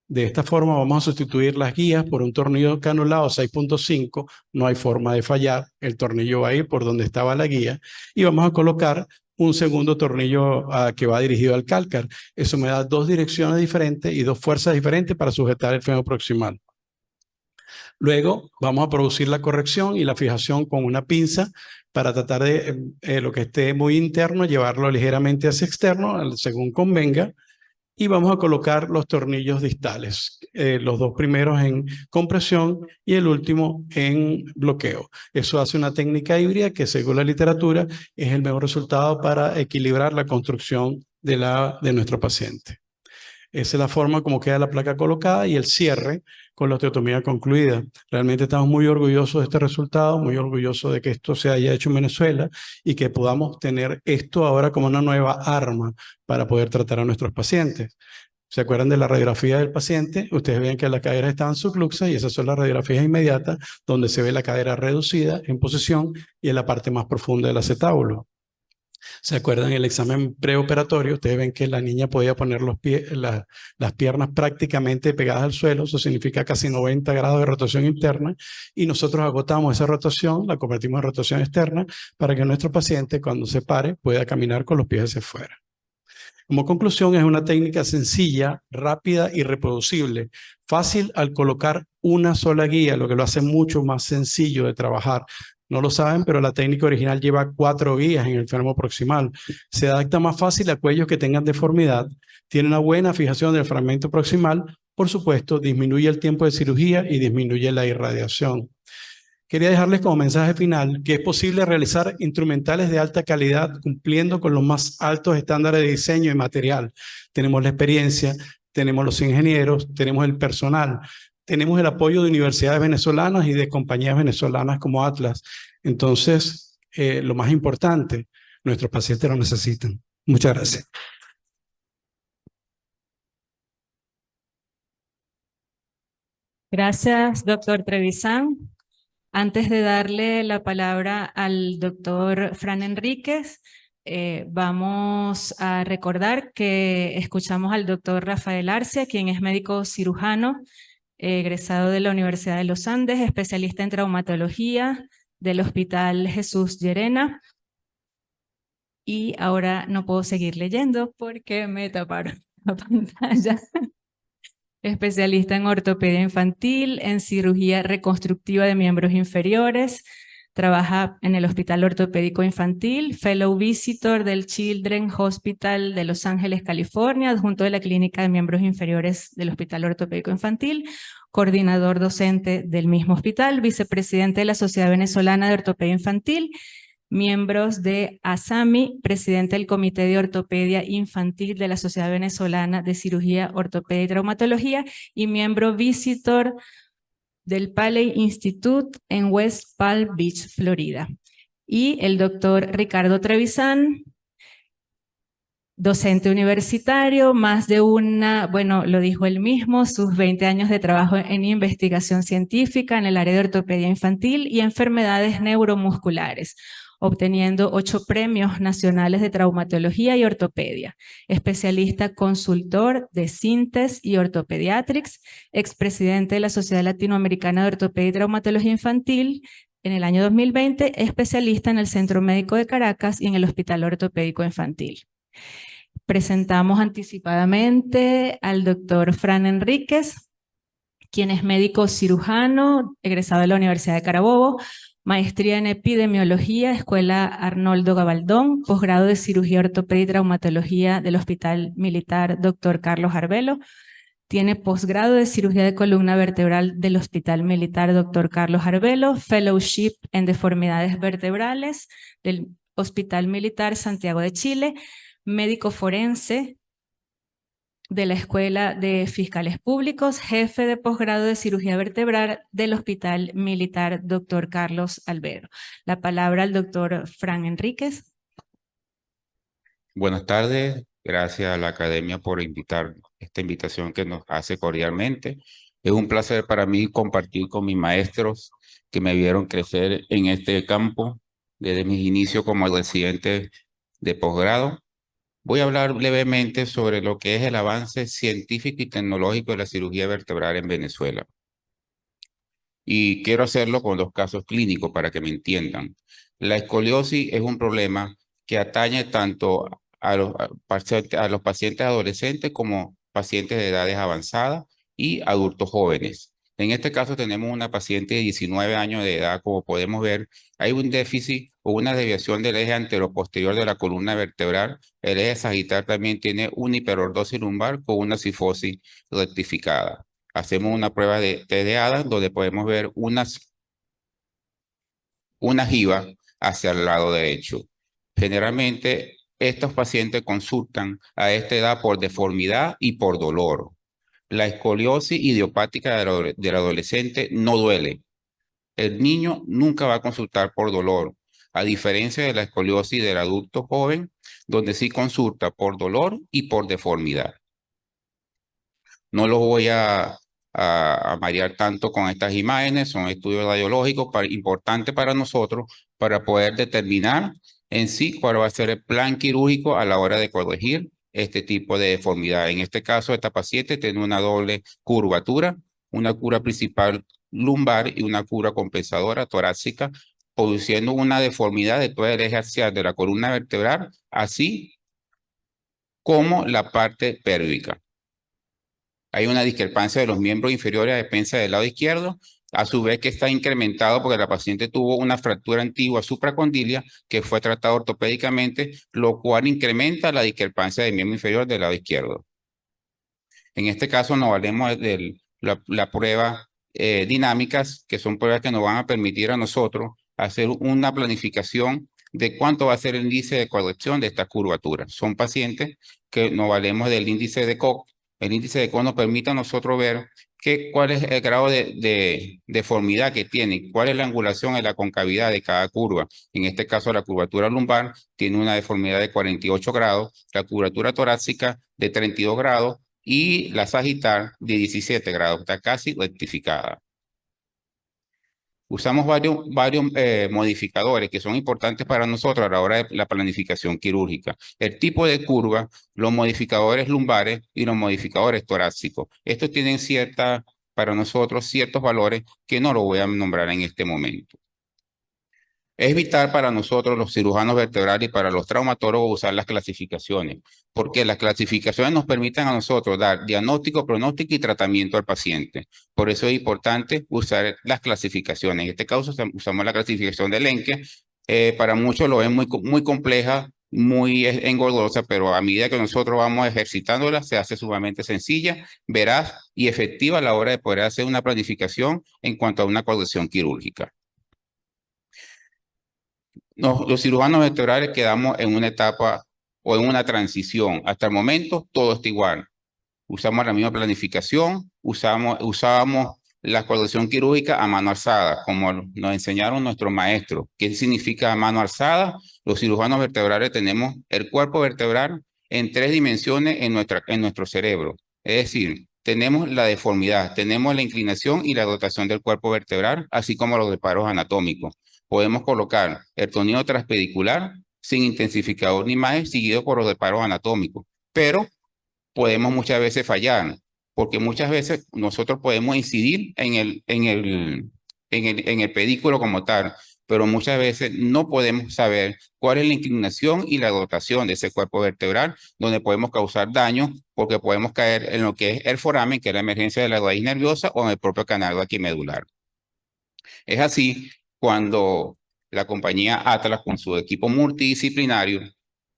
De esta forma vamos a sustituir las guías por un tornillo canulado 6.5. No hay forma de fallar. El tornillo va a ir por donde estaba la guía y vamos a colocar un segundo tornillo que va dirigido al cálcar. Eso me da 2 direcciones diferentes y 2 fuerzas diferentes para sujetar el fémur proximal. Luego vamos a producir la corrección y la fijación con una pinza para tratar de lo que esté muy interno, llevarlo ligeramente hacia externo, según convenga. Y vamos a colocar los tornillos distales, los 2 primeros en compresión y el último en bloqueo. Eso hace una técnica híbrida que, según la literatura, es el mejor resultado para equilibrar la construcción de nuestro paciente. Esa es la forma como queda la placa colocada y el cierre con la osteotomía concluida. Realmente estamos muy orgullosos de este resultado, muy orgullosos de que esto se haya hecho en Venezuela y que podamos tener esto ahora como una nueva arma para poder tratar a nuestros pacientes. ¿Se acuerdan de la radiografía del paciente? Ustedes ven que las caderas estaban subluxas y esas son las radiografías inmediatas donde se ve la cadera reducida en posición y en la parte más profunda del acetábulo. ¿Se acuerdan el examen preoperatorio? Ustedes ven que la niña podía poner las piernas prácticamente pegadas al suelo, eso significa casi 90 grados de rotación interna, y nosotros agotamos esa rotación, la convertimos en rotación externa, para que nuestro paciente cuando se pare pueda caminar con los pies hacia afuera. Como conclusión, es una técnica sencilla, rápida y reproducible, fácil al colocar una sola guía, lo que lo hace mucho más sencillo de trabajar. No lo saben, pero la técnica original lleva 4 guías en el fémur proximal. Se adapta más fácil a cuellos que tengan deformidad, tiene una buena fijación del fragmento proximal, por supuesto, disminuye el tiempo de cirugía y disminuye la irradiación. Quería dejarles como mensaje final que es posible realizar instrumentales de alta calidad cumpliendo con los más altos estándares de diseño y material. Tenemos la experiencia, tenemos los ingenieros, tenemos el personal, tenemos el apoyo de universidades venezolanas y de compañías venezolanas como Atlas. Entonces, lo más importante, nuestros pacientes lo necesitan. Muchas gracias. Gracias, doctor Trevisan. Antes de darle la palabra al doctor Fran Enríquez, vamos a recordar que escuchamos al doctor Rafael Arce, quien es médico cirujano, egresado de la Universidad de los Andes, especialista en traumatología del Hospital Jesús Llerena. Y ahora no puedo seguir leyendo porque me taparon la pantalla. Especialista en ortopedia infantil, en cirugía reconstructiva de miembros inferiores, trabaja en el Hospital Ortopédico Infantil, Fellow Visitor del Children's Hospital de Los Ángeles, California, adjunto de la Clínica de Miembros Inferiores del Hospital Ortopédico Infantil, coordinador docente del mismo hospital, vicepresidente de la Sociedad Venezolana de Ortopedia Infantil, miembros de ASAMI, presidente del Comité de Ortopedia Infantil de la Sociedad Venezolana de Cirugía, Ortopedia y Traumatología y miembro visitor del Paley Institute en West Palm Beach, Florida. Y el doctor Ricardo Trevisan, docente universitario, más de bueno, lo dijo él mismo, sus 20 años de trabajo en investigación científica en el área de ortopedia infantil y enfermedades neuromusculares, obteniendo 8 premios nacionales de traumatología y ortopedia, especialista consultor de Sintes y Ortopediatrics, expresidente de la Sociedad Latinoamericana de Ortopedia y Traumatología Infantil, en el año 2020, especialista en el Centro Médico de Caracas y en el Hospital Ortopédico Infantil. Presentamos anticipadamente al doctor Fran Enríquez, quien es médico cirujano, egresado de la Universidad de Carabobo, maestría en epidemiología, Escuela Arnoldo Gabaldón, posgrado de cirugía, ortopedia y traumatología del Hospital Militar Dr. Carlos Arbelo, tiene posgrado de cirugía de columna vertebral del Hospital Militar Dr. Carlos Arbelo, fellowship en deformidades vertebrales del Hospital Militar Santiago de Chile, médico forense de la Escuela de Fiscales Públicos, jefe de posgrado de cirugía vertebral del Hospital Militar Dr. Carlos Albero. La palabra al doctor Fran Enríquez. Buenas tardes, gracias a la Academia por esta invitación que nos hace cordialmente. Es un placer para mí compartir con mis maestros que me vieron crecer en este campo desde mis inicios como residente de posgrado. Voy a hablar brevemente sobre lo que es el avance científico y tecnológico de la cirugía vertebral en Venezuela. Y quiero hacerlo con 2 casos clínicos para que me entiendan. La escoliosis es un problema que atañe tanto a los pacientes adolescentes como pacientes de edades avanzadas y adultos jóvenes. En este caso tenemos una paciente de 19 años de edad. Como podemos ver, hay un déficit o una desviación del eje anteroposterior de la columna vertebral. El eje sagital también tiene una hiperordosis lumbar con una cifosis rectificada. Hacemos una prueba de test de Adams donde podemos ver una jiba hacia el lado derecho. Generalmente, estos pacientes consultan a esta edad por deformidad y por dolor. La escoliosis idiopática del adolescente no duele. El niño nunca va a consultar por dolor, a diferencia de la escoliosis del adulto joven, donde sí consulta por dolor y por deformidad. No los voy a marear tanto con estas imágenes, son estudios radiológicos importantes para nosotros para poder determinar en sí cuál va a ser el plan quirúrgico a la hora de corregir este tipo de deformidad. En este caso, esta paciente tiene una doble curvatura, una cura principal lumbar y una cura compensadora torácica, produciendo una deformidad de todo el eje axial de la columna vertebral, así como la parte pélvica. Hay una discrepancia de los miembros inferiores a defensa del lado izquierdo, a su vez que está incrementado porque la paciente tuvo una fractura antigua supracondilia que fue tratada ortopédicamente, lo cual incrementa la discrepancia del miembro inferior del lado izquierdo. En este caso nos valemos de la prueba dinámicas, que son pruebas que nos van a permitir a nosotros hacer una planificación de cuánto va a ser el índice de corrección de esta curvatura. Son pacientes que nos valemos del índice de Koch. El índice de Koch nos permite a nosotros ver cuál es el grado de deformidad que tiene, cuál es la angulación y la concavidad de cada curva. En este caso, la curvatura lumbar tiene una deformidad de 48 grados, la curvatura torácica de 32 grados, y la sagital de 17 grados, está casi rectificada. Usamos varios modificadores que son importantes para nosotros a la hora de la planificación quirúrgica. El tipo de curva, los modificadores lumbares y los modificadores torácicos. Estos tienen para nosotros ciertos valores que no los voy a nombrar en este momento. Es vital para nosotros, los cirujanos vertebrales y para los traumatólogos, usar las clasificaciones, porque las clasificaciones nos permiten a nosotros dar diagnóstico, pronóstico y tratamiento al paciente. Por eso es importante usar las clasificaciones. En este caso usamos la clasificación de Elenke. Para muchos lo ven muy compleja, muy engordosa, pero a medida que nosotros vamos ejercitándola, se hace sumamente sencilla, veraz y efectiva a la hora de poder hacer una planificación en cuanto a una corrección quirúrgica. Los cirujanos vertebrales quedamos en una etapa o en una transición. Hasta el momento todo está igual. Usamos la misma planificación, usábamos la corrección quirúrgica a mano alzada, como nos enseñaron nuestros maestros. ¿Qué significa a mano alzada? Los cirujanos vertebrales tenemos el cuerpo vertebral en 3 dimensiones en nuestro cerebro. Es decir, tenemos la deformidad, tenemos la inclinación y la dotación del cuerpo vertebral, así como los reparos anatómicos. Podemos colocar el tornillo transpedicular sin intensificador ni imagen, seguido por los reparos anatómicos. Pero podemos muchas veces fallar, porque muchas veces nosotros podemos incidir en el pedículo como tal, pero muchas veces no podemos saber cuál es la inclinación y la dotación de ese cuerpo vertebral, donde podemos causar daño, porque podemos caer en lo que es el foramen, que es la emergencia de la raíz nerviosa, o en el propio canal raquimedular. Es así cuando la compañía Atlas, con su equipo multidisciplinario,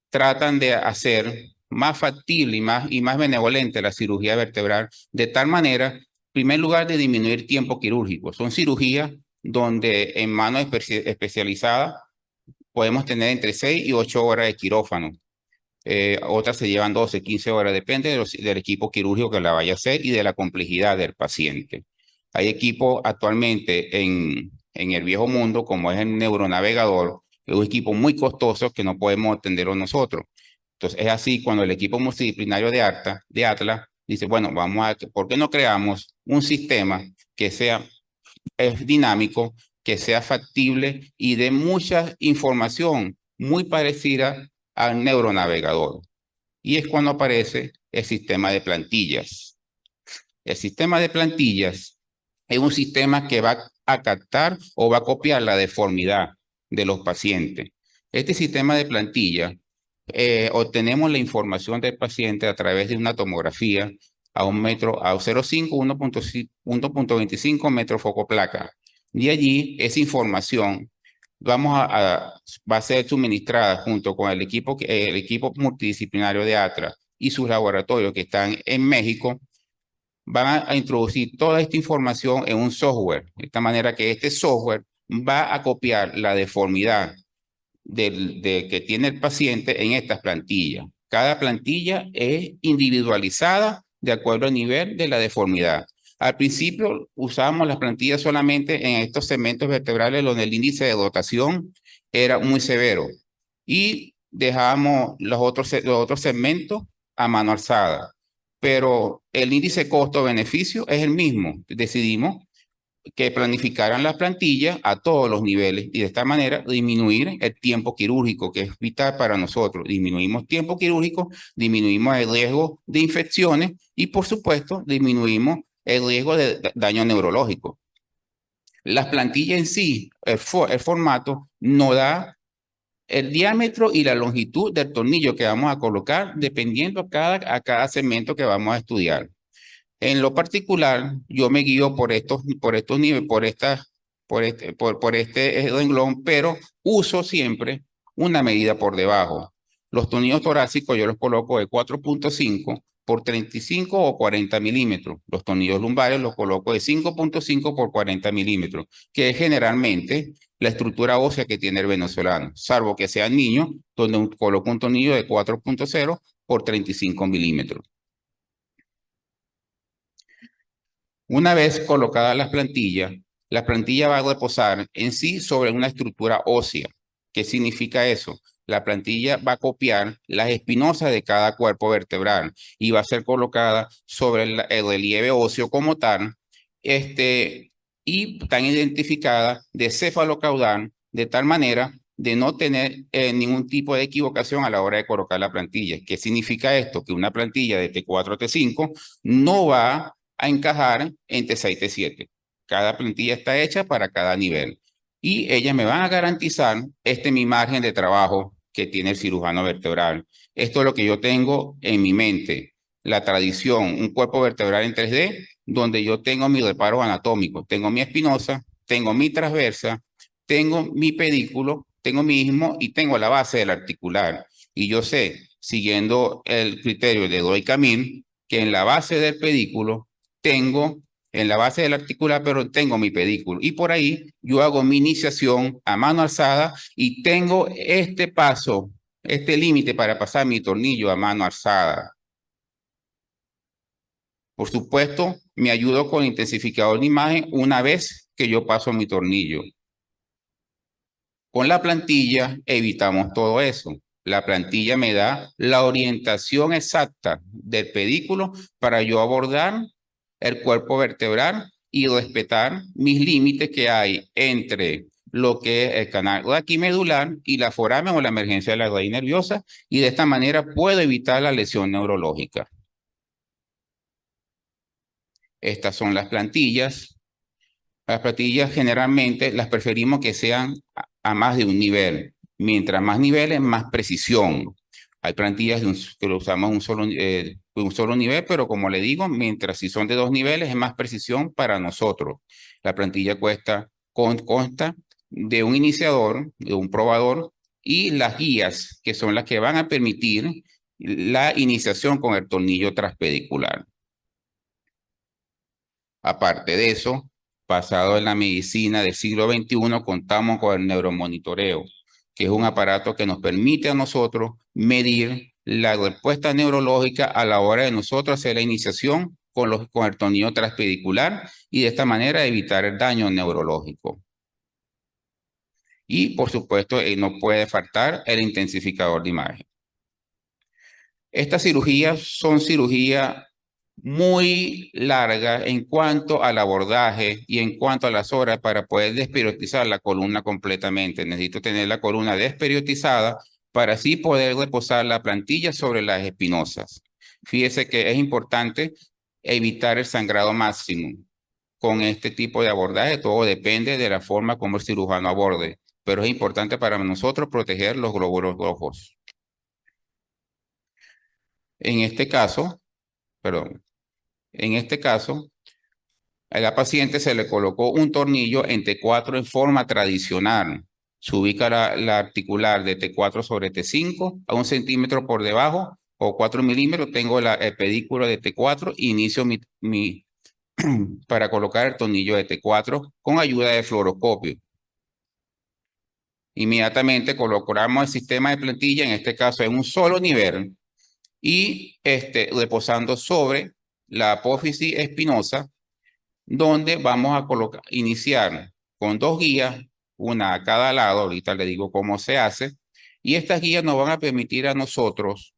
tratan de hacer más factible y más benevolente la cirugía vertebral, de tal manera, en primer lugar, de disminuir tiempo quirúrgico. Son cirugías donde en manos especializadas podemos tener entre 6 y 8 horas de quirófano. Otras se llevan 12, 15 horas, depende del equipo quirúrgico que la vaya a hacer y de la complejidad del paciente. Hay equipos actualmente en el viejo mundo, como es el neuronavegador, es un equipo muy costoso que no podemos atenderlo nosotros. Entonces, es así cuando el equipo multidisciplinario de Atlas dice, bueno, ¿por qué no creamos un sistema que sea dinámico, que sea factible y dé mucha información muy parecida al neuronavegador? Y es cuando aparece el sistema de plantillas. El sistema de plantillas es un sistema que va a captar o va a copiar la deformidad de los pacientes. Este sistema de plantilla obtenemos la información del paciente a través de una tomografía a 0.5, 1.25 metros foco placa. Y allí esa información va a ser suministrada junto con el equipo multidisciplinario de Atlas y sus laboratorios que están en México. Van a introducir toda esta información en un software, de esta manera que este software va a copiar la deformidad que tiene el paciente en estas plantillas. Cada plantilla es individualizada de acuerdo al nivel de la deformidad. Al principio usábamos las plantillas solamente en estos segmentos vertebrales donde el índice de dotación era muy severo y dejábamos los otros segmentos a mano alzada. Pero el índice costo-beneficio es el mismo. Decidimos que planificaran la plantilla a todos los niveles y de esta manera disminuir el tiempo quirúrgico, que es vital para nosotros. Disminuimos tiempo quirúrgico, disminuimos el riesgo de infecciones y, por supuesto, disminuimos el riesgo de daño neurológico. Las plantillas en sí, el formato, no da el diámetro y la longitud del tornillo que vamos a colocar dependiendo a cada segmento que vamos a estudiar. En lo particular, yo me guío por estos niveles, por este renglón, pero uso siempre una medida por debajo. Los tornillos torácicos yo los coloco de 4.5 por 35 o 40 milímetros. Los tornillos lumbares los coloco de 5.5 por 40 milímetros, que es generalmente la estructura ósea que tiene el venezolano, salvo que sean niños, donde coloco un tornillo de 4.0 por 35 milímetros. Una vez colocadas las plantillas, la plantilla va a reposar en sí sobre una estructura ósea. ¿Qué significa eso? La plantilla va a copiar las espinosas de cada cuerpo vertebral y va a ser colocada sobre el relieve óseo como tal, y tan identificada de cefalocaudal, de tal manera de no tener ningún tipo de equivocación a la hora de colocar la plantilla. ¿Qué significa esto? Que una plantilla de T4 o T5 no va a encajar en T6, T7. Cada plantilla está hecha para cada nivel. Y ellas me van a garantizar mi margen de trabajo que tiene el cirujano vertebral. Esto es lo que yo tengo en mi mente. La tradición, un cuerpo vertebral en 3D, donde yo tengo mis reparos anatómicos. Tengo mi espinosa, tengo mi transversa, tengo mi pedículo, tengo mi ismo y tengo la base del articular. Y yo sé, siguiendo el criterio de Doig-Camille, que en la base del pedículo tengo, en la base del articular, pero tengo mi pedículo. Y por ahí yo hago mi iniciación a mano alzada y tengo este paso, este límite para pasar mi tornillo a mano alzada. Por supuesto, me ayudo con el intensificador de imagen una vez que yo paso mi tornillo. Con la plantilla evitamos todo eso. La plantilla me da la orientación exacta del pedículo para yo abordar el cuerpo vertebral y respetar mis límites que hay entre lo que es el canal raquimedular y la foramen o la emergencia de la raíz nerviosa, y de esta manera puedo evitar la lesión neurológica. Estas son las plantillas. Las plantillas generalmente las preferimos que sean a más de un nivel. Mientras más niveles, más precisión. Hay plantillas que lo usamos un solo nivel, pero como le digo, mientras si son de 2 niveles, es más precisión para nosotros. La plantilla consta de un iniciador, de un probador y las guías, que son las que van a permitir la iniciación con el tornillo transpedicular. Aparte de eso, basado en la medicina del siglo XXI, contamos con el neuromonitoreo, que es un aparato que nos permite a nosotros medir la respuesta neurológica a la hora de nosotros hacer la iniciación con el tornillo transpedicular y de esta manera evitar el daño neurológico. Y por supuesto, no puede faltar el intensificador de imagen. Estas cirugías son cirugías muy larga en cuanto al abordaje y en cuanto a las horas para poder desperiodizar la columna completamente. Necesito tener la columna desperiodizada para así poder reposar la plantilla sobre las espinosas. Fíjese que es importante evitar el sangrado máximo con este tipo de abordaje. Todo depende de la forma como el cirujano aborde, pero es importante para nosotros proteger los glóbulos rojos. En este caso, a la paciente se le colocó un tornillo en T4 en forma tradicional. Se ubica la articular de T4 sobre T5 a 1 centímetro por debajo o 4 milímetros. Tengo el pedículo de T4 e inicio para colocar el tornillo de T4 con ayuda de fluoroscopio. Inmediatamente colocamos el sistema de plantilla, en este caso en un solo nivel, y reposando sobre la apófisis espinosa, donde vamos a iniciar con 2 guías, una a cada lado. Ahorita le digo cómo se hace, y estas guías nos van a permitir a nosotros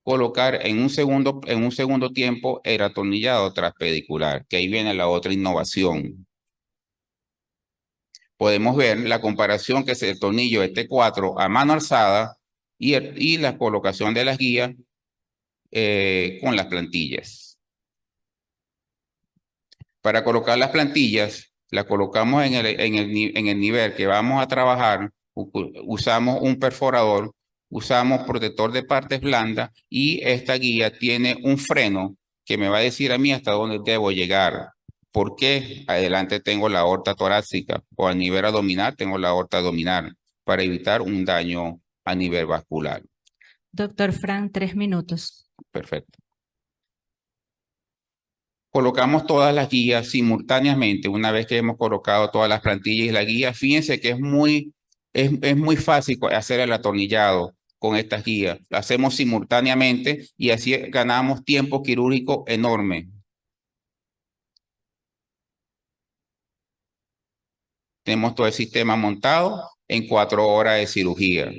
colocar en un segundo tiempo el atornillado transpedicular, que ahí viene la otra innovación. Podemos ver la comparación que es el tornillo de T4 a mano alzada y la colocación de las guías con las plantillas. Para colocar las plantillas, las colocamos en el nivel que vamos a trabajar, usamos un perforador, usamos protector de partes blandas y esta guía tiene un freno que me va a decir a mí hasta dónde debo llegar. Porque adelante tengo la aorta torácica o a nivel abdominal tengo la aorta abdominal para evitar un daño a nivel vascular. Doctor Frank, 3 minutos. Perfecto. Colocamos todas las guías simultáneamente. Una vez que hemos colocado todas las plantillas y la guía, fíjense que es muy fácil hacer el atornillado con estas guías. Lo hacemos simultáneamente y así ganamos tiempo quirúrgico enorme. Tenemos todo el sistema montado en 4 horas de cirugía.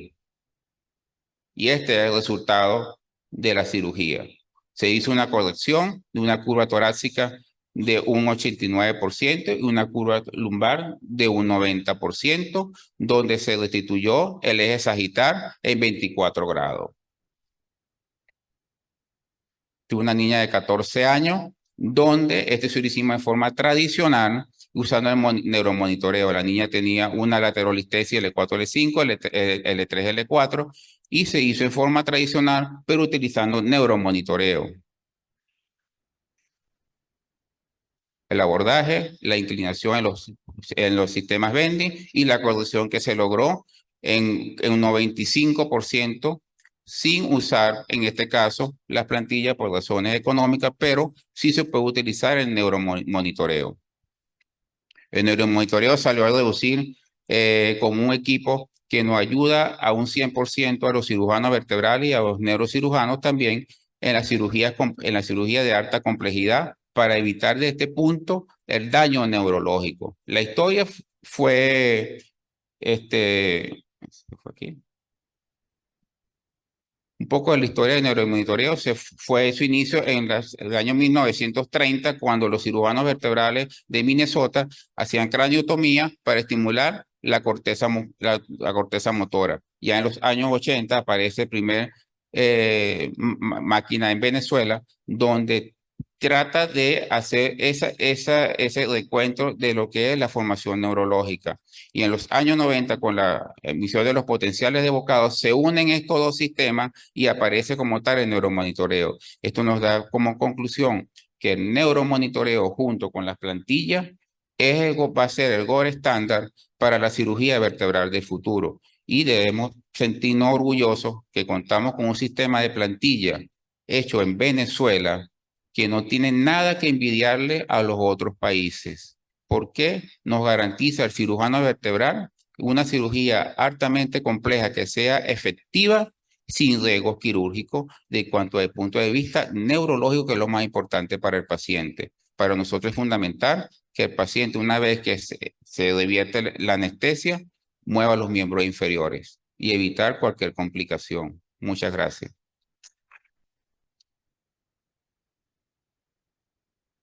Y este es el resultado de la cirugía. Se hizo una corrección de una curva torácica de un 89% y una curva lumbar de un 90%, donde se restituyó el eje sagital en 24 grados. Tuve una niña de 14 años, donde se lo hicimos de forma tradicional, usando el neuromonitoreo. La niña tenía una laterolistesia L4, L5, L3, L4, y se hizo en forma tradicional, pero utilizando neuromonitoreo. El abordaje, la inclinación en los sistemas bending y la corrección que se logró en un 95%, sin usar, en este caso, las plantillas por razones económicas, pero sí se puede utilizar el neuromonitoreo. El neuromonitoreo salió a reducir como un equipo que nos ayuda a un 100% a los cirujanos vertebrales y a los neurocirujanos también en la cirugía de alta complejidad para evitar de este punto el daño neurológico. La historia fue, aquí. Un poco de la historia del neuromonitoreo fue su inicio en el año 1930, cuando los cirujanos vertebrales de Minnesota hacían craniotomía para estimular la corteza motora. Ya en los años 80 aparece el primer máquina en Venezuela, donde trata de hacer ese recuento de lo que es la formación neurológica. Y en los años 90, con la emisión de los potenciales de Bocado, se unen estos dos sistemas y aparece como tal el neuromonitoreo. Esto nos da como conclusión que el neuromonitoreo junto con las plantillas va a ser el gold estándar para la cirugía vertebral del futuro. Y debemos sentirnos orgullosos que contamos con un sistema de plantilla hecho en Venezuela que no tiene nada que envidiarle a los otros países. ¿Por qué? Nos garantiza el cirujano vertebral una cirugía altamente compleja que sea efectiva sin riesgos quirúrgicos de cuanto al punto de vista neurológico, que es lo más importante para el paciente. Para nosotros es fundamental que el paciente, una vez que se revierte la anestesia, mueva los miembros inferiores y evitar cualquier complicación. Muchas gracias.